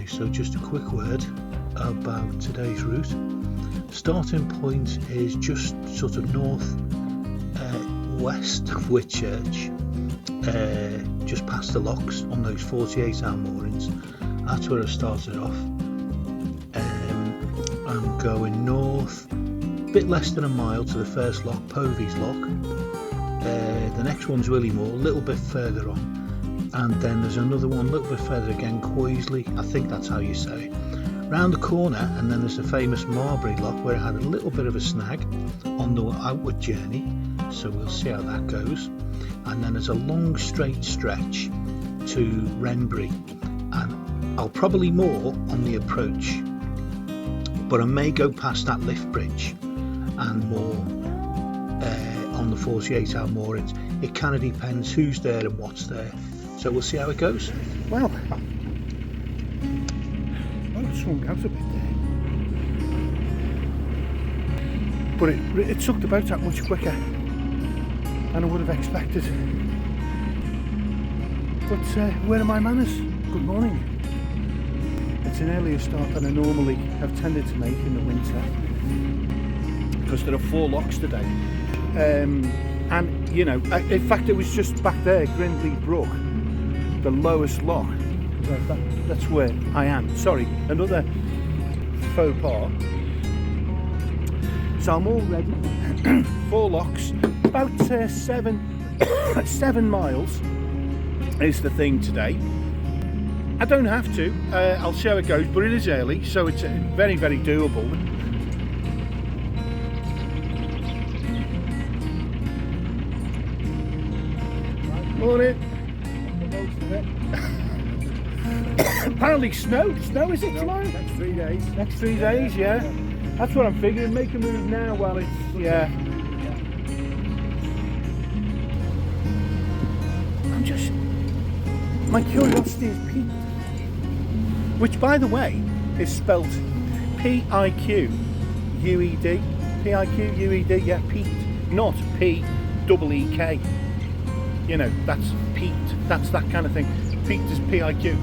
so just a quick word about today's route. Starting point is just sort of north west of Whitchurch, just past the locks on those 48-hour moorings. That's where I started off. I'm going north, a bit less than a mile to the first lock, Povey's Lock. The next one's Willymore, a little bit further on, and then there's another one a little bit further again, Coisley, I think that's how you say it. Round the corner, and then there's the famous Marbury Lock where I had a little bit of a snag on the outward journey, so we'll see how that goes. And then there's a long straight stretch to Wrenbury, and I'll probably moor on the approach, but I may go past that lift bridge and moor on the 48-hour moorings. It kind of depends who's there and what's there, so we'll see how it goes. Well, I swung out a bit there, but it sucked about that much quicker than I would have expected. But where are my manners? Good morning. It's an earlier start than I normally have tended to make in the winter, because there are 4 locks today. And you know, in fact it was just back there, Grindley Brook, the lowest lock. That's where I am. Sorry, another faux pas. So I'm all ready. 4 locks, about 7 miles is the thing today. I don't have to, I'll see how it goes, but it is early, so it's very, very doable. Morning. Apparently snow is it tomorrow? Next 3 days. Next 3 days, yeah. That's what I'm figuring, make a move now while it's, yeah. I'm just, my curiosity is piqued. Which, by the way, is spelt P-I-Q-U-E-D. P-I-Q-U-E-D, yeah, piqued. Not P-E-E-K. You know, that's peaked, that's that kind of thing. Peaked is P-I-Q.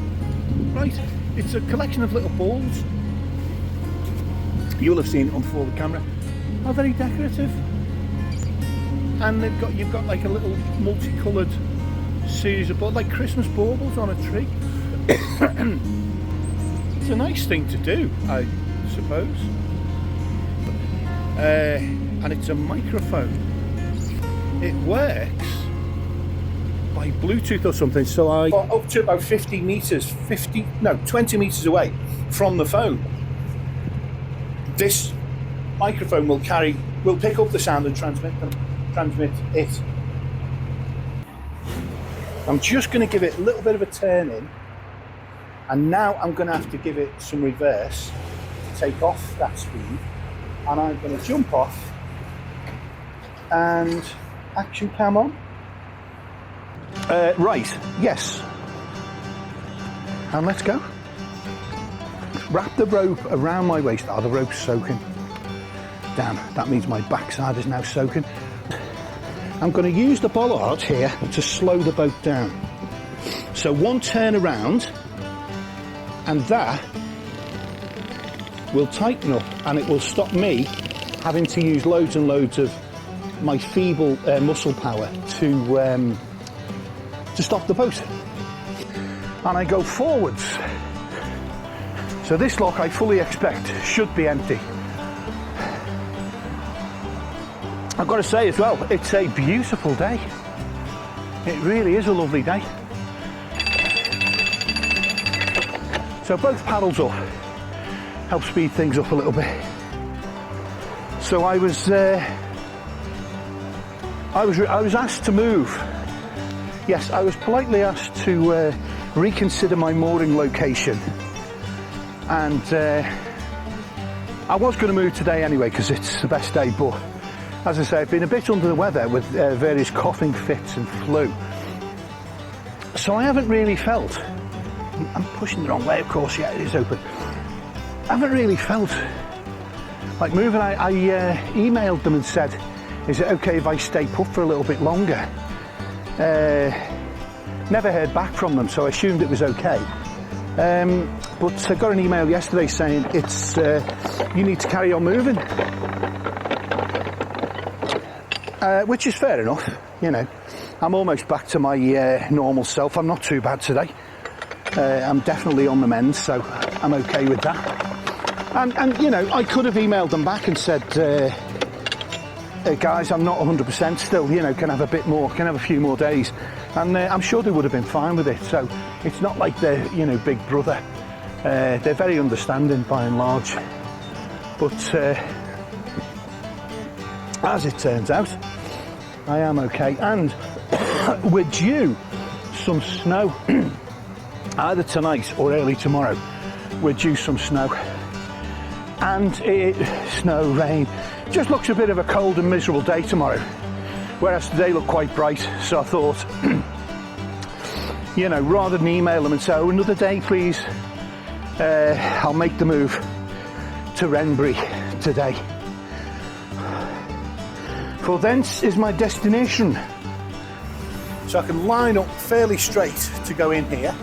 Right, it's a collection of little balls. You'll have seen it on forward camera. How very decorative. And you've got like a little multicoloured series of balls, like Christmas baubles on a tree. It's a nice thing to do, I suppose. And it's a microphone. It works by Bluetooth or something, so I up to about 20 meters away from the phone. This microphone will pick up the sound and transmit it. I'm just going to give it a little bit of a turn in, and now I'm going to have to give it some reverse to take off that speed, and I'm going to jump off and action cam on. Right, yes, and let's go. Wrap the rope around my waist. Oh, the rope's soaking. Damn, that means my backside is now soaking. I'm going to use the bollard here to slow the boat down. So one turn around, and that will tighten up, and it will stop me having to use loads and loads of my feeble muscle power to stop the boat. And I go forwards. So this lock, I fully expect, should be empty. I've got to say as well, it's a beautiful day. It really is a lovely day. So both paddles up, help speed things up a little bit. So I was asked to move. Yes, I was politely asked to reconsider my mooring location, and I was going to move today anyway because it's the best day, but as I say, I've been a bit under the weather with various coughing fits and flu, so I haven't really felt, I'm pushing the wrong way of course, yeah it is open, I haven't really felt like moving. I emailed them and said, is it okay if I stay put for a little bit longer? Never heard back from them, so I assumed it was okay. but I got an email yesterday saying it's you need to carry on moving, which is fair enough. You know, I'm almost back to my normal self. I'm not too bad today. I'm definitely on the mend, so I'm okay with that. And you know, I could have emailed them back and said, guys, I'm not 100% still, you know, can have a bit more, can have a few more days. And I'm sure they would have been fine with it. So it's not like they're, you know, big brother. They're very understanding by and large. But as it turns out, I am okay. And we're due some snow, either tonight or early tomorrow. We're due some snow. And snow, rain, just looks a bit of a cold and miserable day tomorrow, whereas today looked quite bright. So I thought, you know, rather than email them and say, oh, another day please, I'll make the move to Wrenbury today, for thence is my destination. So I can line up fairly straight to go in here.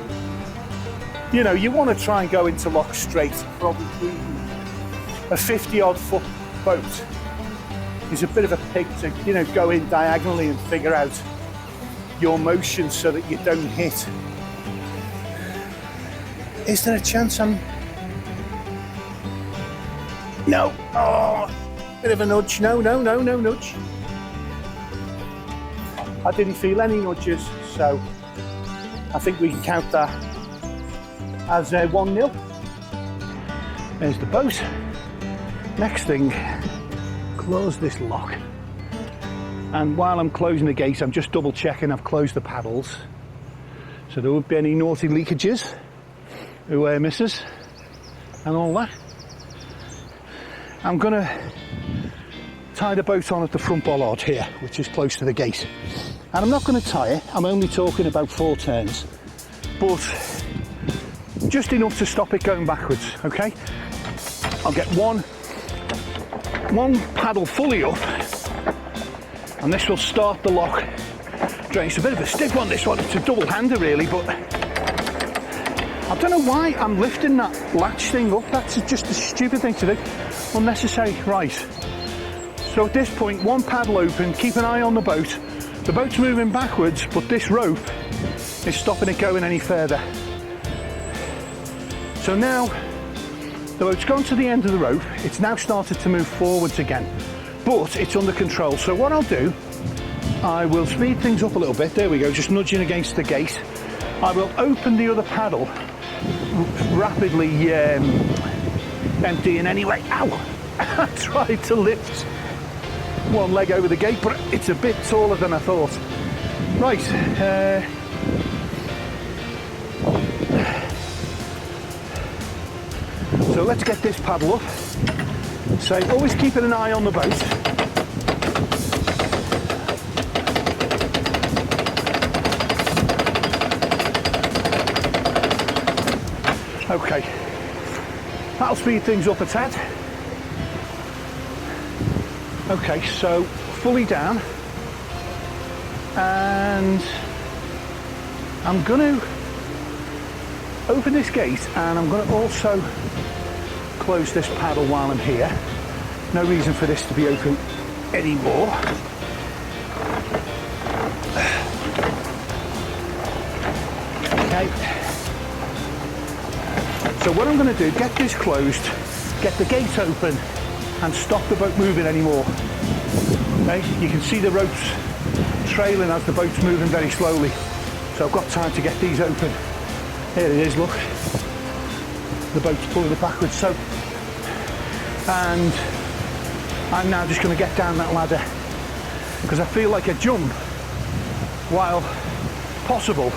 You know, you want to try and go into lock straight. Probably a 50-odd foot boat is a bit of a pig to, you know, go in diagonally and figure out your motion so that you don't hit. Is there a chance I'm... No. Oh, bit of a nudge. No nudge. I didn't feel any nudges, so I think we can count that as 1-0. There's the boat. Next thing, close this lock. And while I'm closing the gate, I'm just double checking I've closed the paddles, so there won't be any naughty leakages, away misses, and all that. I'm gonna tie the boat on at the front bollard here, which is close to the gate. And I'm not gonna tie it, I'm only talking about 4 turns, but just enough to stop it going backwards, okay? I'll get one paddle fully up, and this will start the lock. It's a bit of a stiff one, this one. It's a double-hander really, but I don't know why I'm lifting that latch thing up. That's just a stupid thing to do. Unnecessary. Right. So at this point, one paddle open, keep an eye on the boat. The boat's moving backwards, but this rope is stopping it going any further. So now, the boat's gone to the end of the rope. It's now started to move forwards again, but it's under control. So what I'll do, I will speed things up a little bit. There we go, just nudging against the gate. I will open the other paddle, rapidly emptying anyway. Ow! I tried to lift one leg over the gate, but it's a bit taller than I thought. Right. So let's get this paddle up. So always keeping an eye on the boat. Okay, that'll speed things up a tad. Okay, so fully down, and I'm going to open this gate, and I'm going to also close this paddle while I'm here. No reason for this to be open anymore. Okay. So what I'm going to do, get this closed, get the gate open, and stop the boat moving anymore. Okay, you can see the ropes trailing as the boat's moving very slowly. So I've got time to get these open. Here it is, look. The boat's pulling it backwards. So, and I'm now just going to get down that ladder, because I feel like a jump, while possible,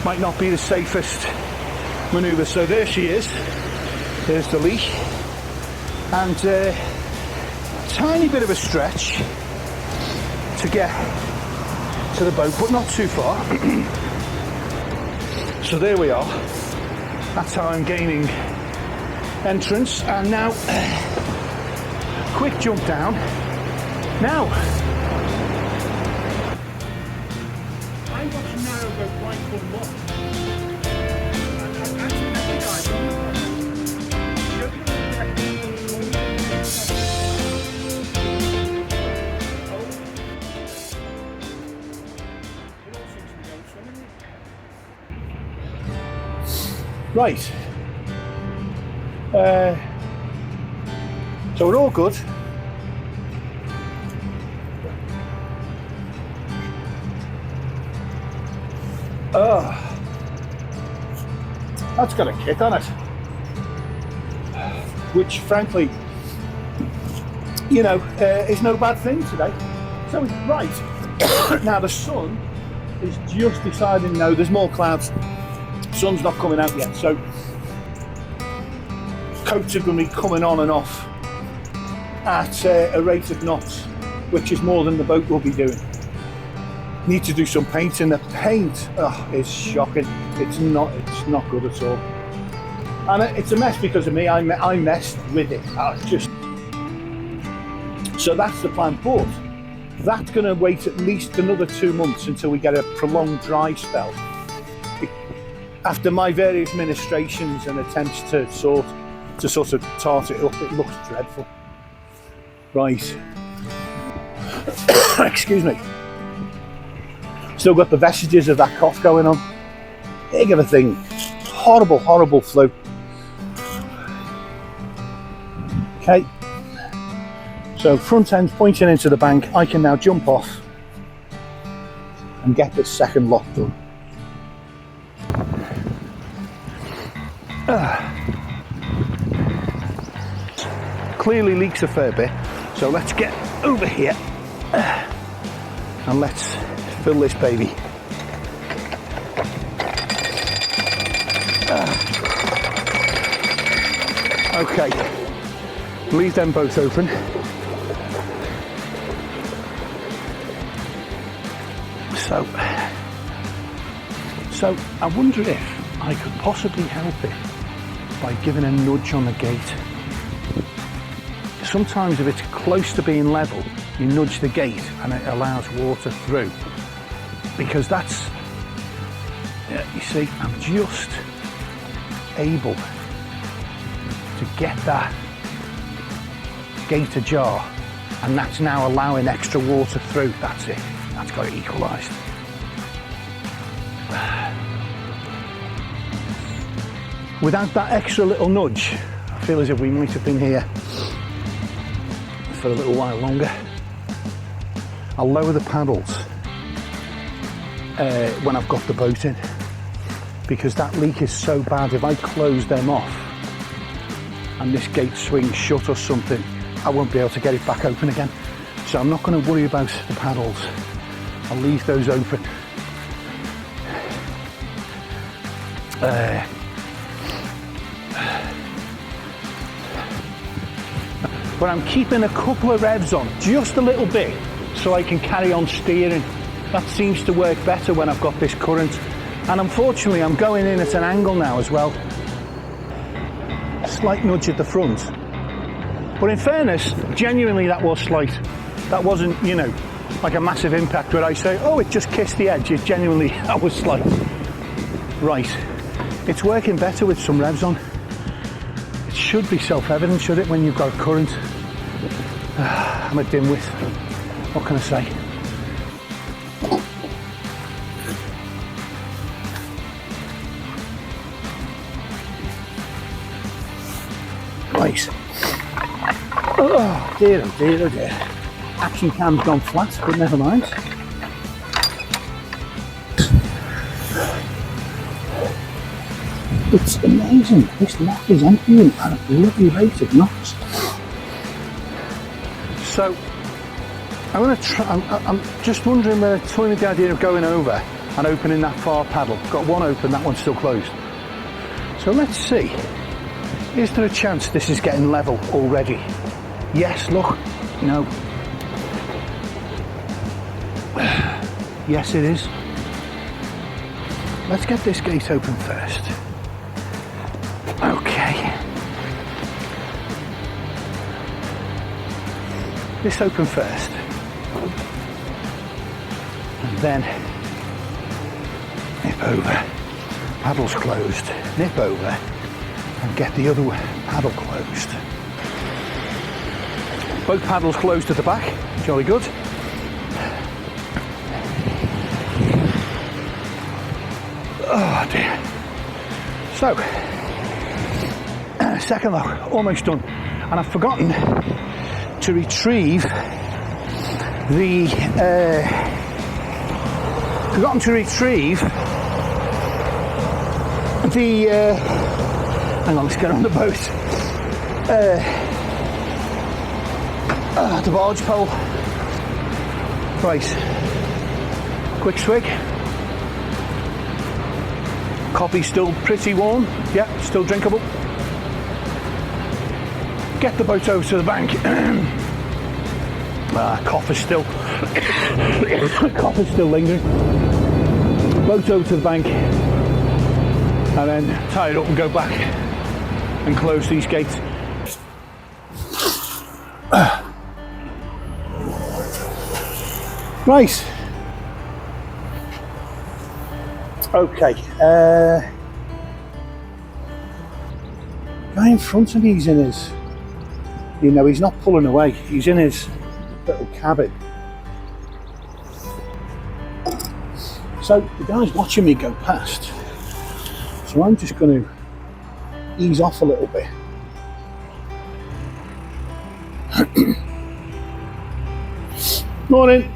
might not be the safest manoeuvre. So there she is. There's the leash, and tiny bit of a stretch to get to the boat, but not too far. So there we are. That's how I'm gaining entrance, and now quick jump down. Now I watched Narrowboat right from what? I actually met the guy. Right. So we're all good. That's got a kick on it, which frankly, you know, is no bad thing today. So right, now the sun is just deciding, no, there's more clouds, sun's not coming out yet, so coats are going to be coming on and off at a rate of knots, which is more than the boat will be doing. Need to do some painting. The paint is shocking. It's not good at all, and it's a mess because of me. I messed with it. So that's the plan, but that's going to wait at least another 2 months until we get a prolonged dry spell. After my various ministrations and attempts to sort of tart it up, it looks dreadful. Right. Excuse me. Still got the vestiges of that cough going on. Big of a thing. Horrible, horrible flu. Okay. So front end pointing into the bank, I can now jump off and get this second lock done. Clearly leaks a fair bit, so let's get over here and let's fill this baby. Okay, leave them both open. So I wonder if I could possibly help it by giving a nudge on the gate. Sometimes if it's close to being level, you nudge the gate and it allows water through. Because that's, you see, I'm just able to get that gate ajar, and that's now allowing extra water through. That's it, that's got it equalised. Without that extra little nudge, I feel as if we might have been here for a little while longer. I'll lower the paddles when I've got the boat in, because that leak is so bad. If I close them off and this gate swings shut or something, I won't be able to get it back open again. So I'm not going to worry about the paddles. I'll leave those open. But I'm keeping a couple of revs on, just a little bit, so I can carry on steering. That seems to work better when I've got this current. And unfortunately, I'm going in at an angle now as well. Slight nudge at the front. But in fairness, genuinely that was slight. That wasn't, you know, like a massive impact where I say, oh, it just kissed the edge. It genuinely, that was slight. Right, it's working better with some revs on. It should be self-evident, should it, when you've got a current? I'm a dimwit. What can I say? Right. Oh dear, oh dear, oh dear. Action cam's gone flat, but never mind. It's amazing. This lock is emptying at a bloody rate of knots. So, I'm going to try. I'm just wondering whether toying with the idea of going over and opening that far paddle. Got one open, that one's still closed. So let's see. Is there a chance this is getting level already? Yes, look. No. Yes, it is. Let's get this gate open first. Okay. This open first. And then nip over. Paddles closed. Nip over. And get the other paddle closed. Both paddles closed at the back. Jolly good. Oh dear. So, second lock, almost done. And I've forgotten to retrieve the hang on, let's get on the boat. The barge pole. Right, quick swig. Coffee's still pretty warm, yeah, still drinkable. Get the boat over to the bank. Cough is still lingering. Boat over to the bank, and then tie it up and go back and close these gates. Right. Okay. Guy in front of me, he's in his, you know, he's not pulling away. He's in his little cabin. So the guy's watching me go past. So I'm just going to ease off a little bit. Morning.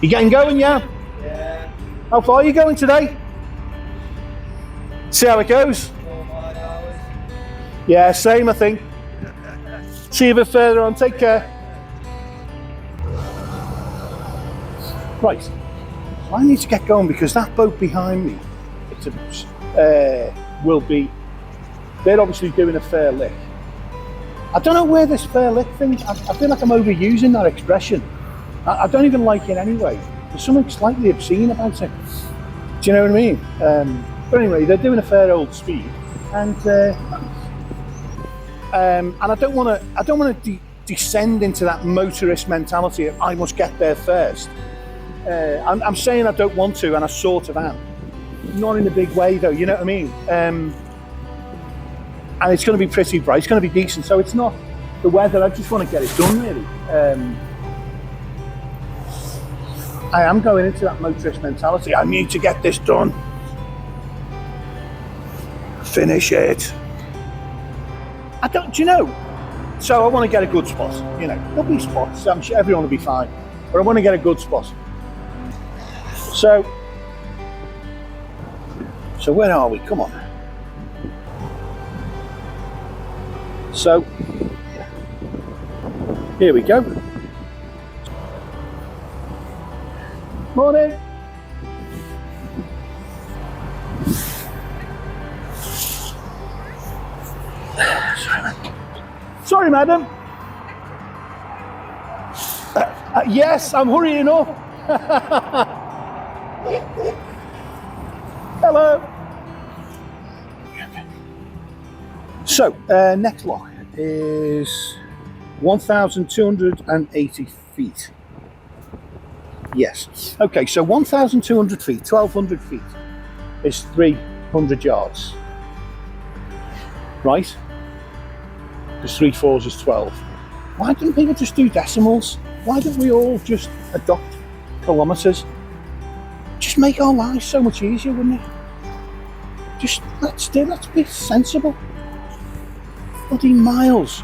You getting going, yeah? Yeah. How far are you going today? See how it goes? 4 or 5 hours. Yeah, same I think. See you a bit further on, take care. Right, so I need to get going because that boat behind me, will be, they're obviously doing a fair lick. I don't know where this fair lick thing, I feel like I'm overusing that expression. I don't even like it anyway. There's something slightly obscene about it. Do you know what I mean? But anyway, they're doing a fair old speed, and I don't want to descend into that motorist mentality of I must get there first. I'm saying I don't want to, and I sort of am. Not in a big way though, you know what I mean? And it's going to be pretty bright, it's going to be decent, so it's not the weather, I just want to get it done really. I am going into that motorist mentality, I need to get this done. Finish it. Do you know? So I want to get a good spot, you know, there'll be spots, I'm sure everyone will be fine, but I want to get a good spot. So where are we? Come on. So here we go. Morning. Sorry, madam. Yes, I'm hurrying up. Hello. So, next lock is 1,280 feet. Yes. Okay, so 1,200 feet, 1,200 feet is 300 yards. Right? Because 3 4s is 12. Why don't people just do decimals? Why don't we all just adopt kilometres? Just make our lives so much easier, wouldn't it? Just let's be sensible. Bloody miles,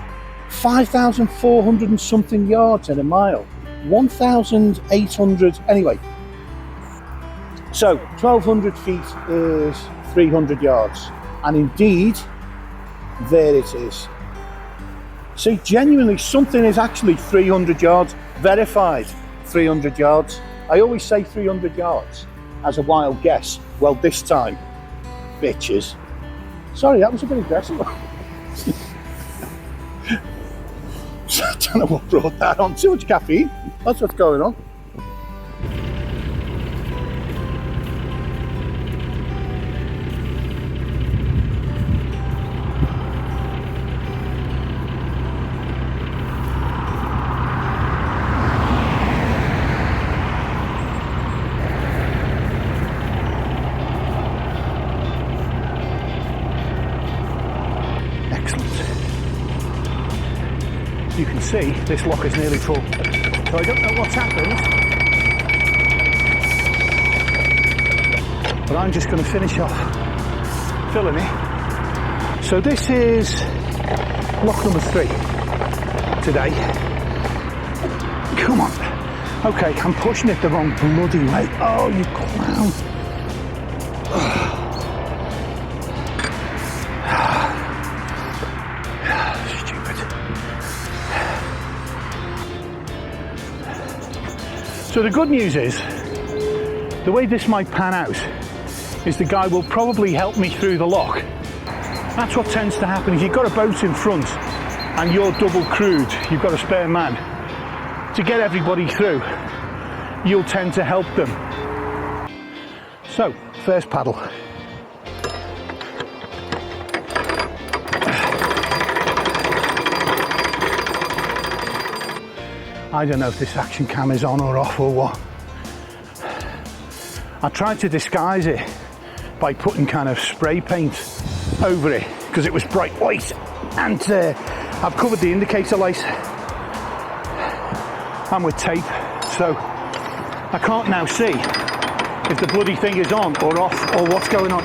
5,400 and something yards in a mile, 1,800 anyway. So 1,200 feet is 300 yards, and indeed, there it is. See, genuinely, something is actually 300 yards, verified 300 yards. I always say 300 yards as a wild guess. Well, this time, bitches. Sorry, that was a bit aggressive. I don't know what brought that on. Too much caffeine. That's what's going on. You can see this lock is nearly full, so I don't know what's happened, but I'm just going to finish off filling it So this is lock number 3 today. Come on. Okay, I'm pushing it the wrong bloody way. Oh, you clown. Stupid. So the good news is, the way this might pan out is the guy will probably help me through the lock. That's what tends to happen. If you've got a boat in front and you're double crewed, you've got a spare man, to get everybody through, you'll tend to help them. So, first paddle. I don't know if this action cam is on or off or what. I tried to disguise it by putting kind of spray paint over it because it was bright white, and I've covered the indicator light and with tape, so I can't now see if the bloody thing is on or off or what's going on.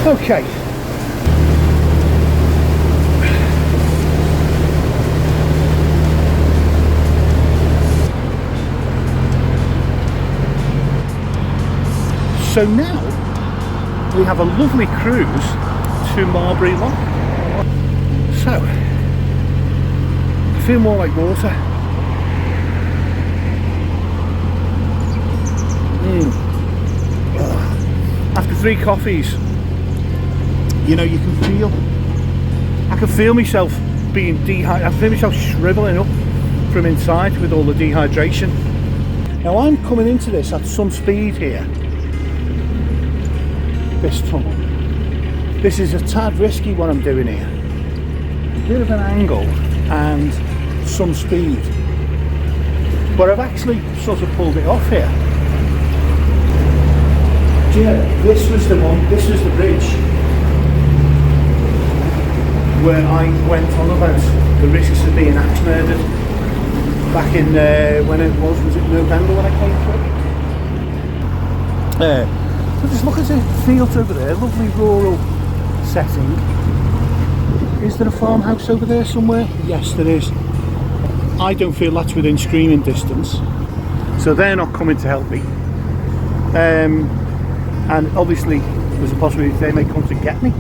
Okay. So now we have a lovely cruise to Marbury Lock. So I feel more like water. After 3 coffees, you know, you can feel, I can feel myself being dehydrated. I can feel myself shriveling up from inside with all the dehydration. Now I'm coming into this at some speed here, this tunnel. This is a tad risky what I'm doing here. A bit of an angle and some speed. But I've actually sort of pulled it off here. Do you know, this was the one, this was the bridge where I went on about the risks of being axe murdered back in, when it was it November when I came through? So just look at the fields over there, lovely rural setting. Is there a farmhouse over there somewhere? Yes, there is. I don't feel that's within screaming distance, so they're not coming to help me. And obviously there's a possibility they may come to get me.